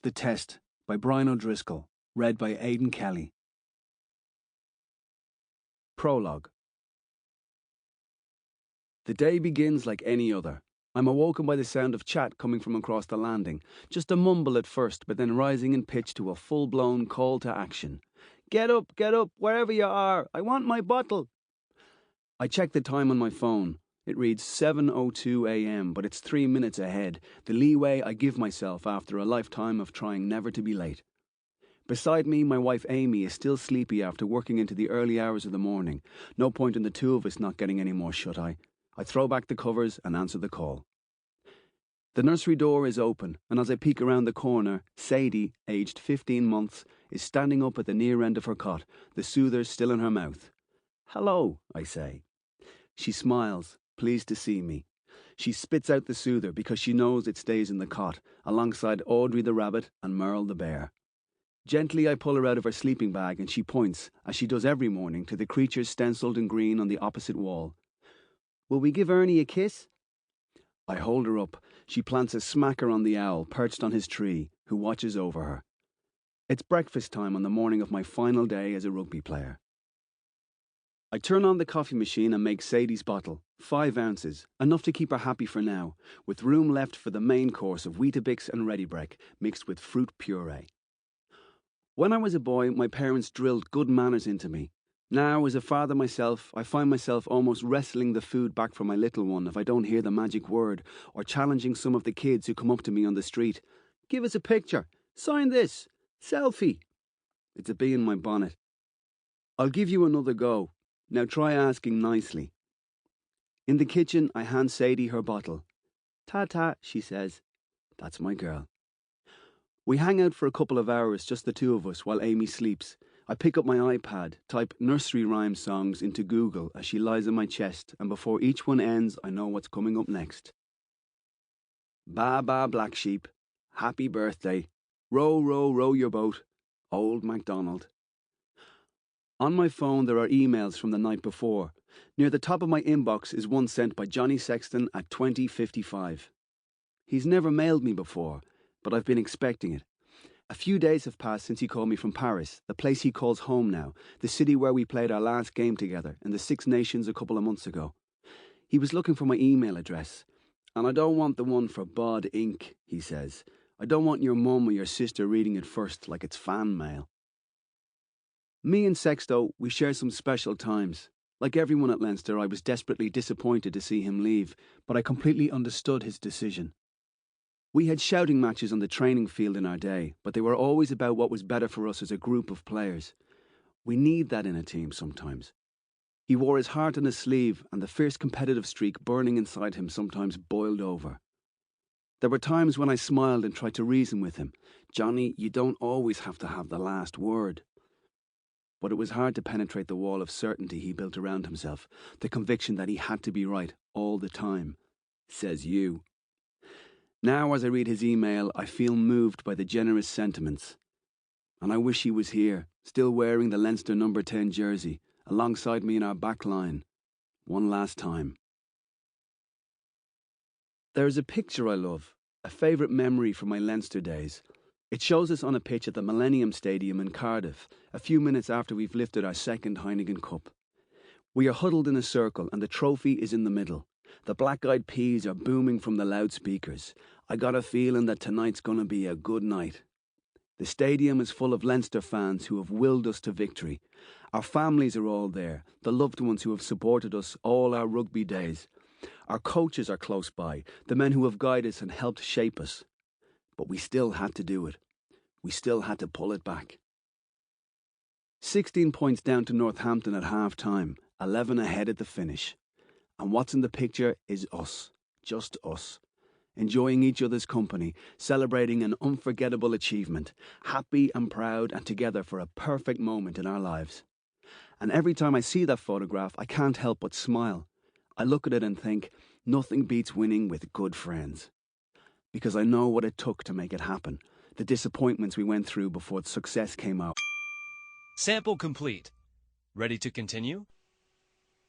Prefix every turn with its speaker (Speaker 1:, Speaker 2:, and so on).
Speaker 1: The Test by Brian O'Driscoll, read by Aidan Kelly. Prologue. The day begins like any other. I'm awoken by the sound of chat coming from across the landing, just a mumble at first, but then rising in pitch to a full-blown call to action. Get up, wherever you are, I want my bottle. I check the time on my phone. It reads 7:02 a.m, but it's 3 minutes ahead, the leeway I give myself after a lifetime of trying never to be late. Beside me, my wife Amy is still sleepy after working into the early hours of the morning. No point in the two of us not getting any more shut-eye. I throw back the covers and answer the call. The nursery door is open, and as I peek around the corner, Sadie, aged 15 months, is standing up at the near end of her cot, the soother still in her mouth. "Hello," I say. She smiles, pleased to see me. She spits out the soother because she knows it stays in the cot, alongside Audrey the rabbit and Merle the bear. Gently I pull her out of her sleeping bag and she points, as she does every morning, to the creatures stencilled in green on the opposite wall. "Will we give Ernie a kiss?" I hold her up. She plants a smacker on the owl perched on his tree, who watches over her. It's breakfast time on the morning of my final day as a rugby player. I turn on the coffee machine and make Sadie's bottle, 5 ounces, enough to keep her happy for now, with room left for the main course of Weetabix and Ready Brek, mixed with fruit puree. When I was a boy, my parents drilled good manners into me. Now, as a father myself, I find myself almost wrestling the food back from my little one if I don't hear the magic word, or challenging some of the kids who come up to me on the street. "Give us a picture. Sign this. Selfie." It's a bee in my bonnet. "I'll give you another go. Now try asking nicely." In the kitchen, I hand Sadie her bottle. "Ta-ta," she says. That's my girl. We hang out for a couple of hours, just the two of us, while Amy sleeps. I pick up my iPad, type nursery rhyme songs into Google as she lies on my chest, and before each one ends, I know what's coming up next. "Ba ba black sheep, happy birthday, row row row your boat, old MacDonald." On my phone there are emails from the night before. Near the top of my inbox is one sent by Johnny Sexton at 20:55. He's never mailed me before, but I've been expecting it. A few days have passed since he called me from Paris, the place he calls home now, the city where we played our last game together in the Six Nations a couple of months ago. He was looking for my email address. "And I don't want the one for Bod Inc., he says. "I don't want your mum or your sister reading it first like it's fan mail." Me and Sexto, we share some special times. Like everyone at Leinster, I was desperately disappointed to see him leave, but I completely understood his decision. We had shouting matches on the training field in our day, but they were always about what was better for us as a group of players. We need that in a team sometimes. He wore his heart on his sleeve, and the fierce competitive streak burning inside him sometimes boiled over. There were times when I smiled and tried to reason with him. "Johnny, you don't always have to have the last word." But it was hard to penetrate the wall of certainty he built around himself, the conviction that he had to be right all the time. Says you. Now, as I read his email, I feel moved by the generous sentiments. And I wish he was here, still wearing the Leinster number 10 jersey, alongside me in our back line. One last time. There is a picture I love, a favourite memory from my Leinster days. It shows us on a pitch at the Millennium Stadium in Cardiff, a few minutes after we've lifted our second Heineken Cup. We are huddled in a circle and the trophy is in the middle. The black-eyed peas are booming from the loudspeakers. I got a feeling that tonight's going to be a good night. The stadium is full of Leinster fans who have willed us to victory. Our families are all there, the loved ones who have supported us all our rugby days. Our coaches are close by, the men who have guided us and helped shape us. But we still had to do it. We still had to pull it back. 16 points down to Northampton at half-time, 11 ahead at the finish. And what's in the picture is us, just us, enjoying each other's company, celebrating an unforgettable achievement, happy and proud and together for a perfect moment in our lives. And every time I see that photograph, I can't help but smile. I look at it and think, nothing beats winning with good friends. Because I know what it took to make it happen, the disappointments we went through before the success came out.
Speaker 2: Sample complete. Ready to continue?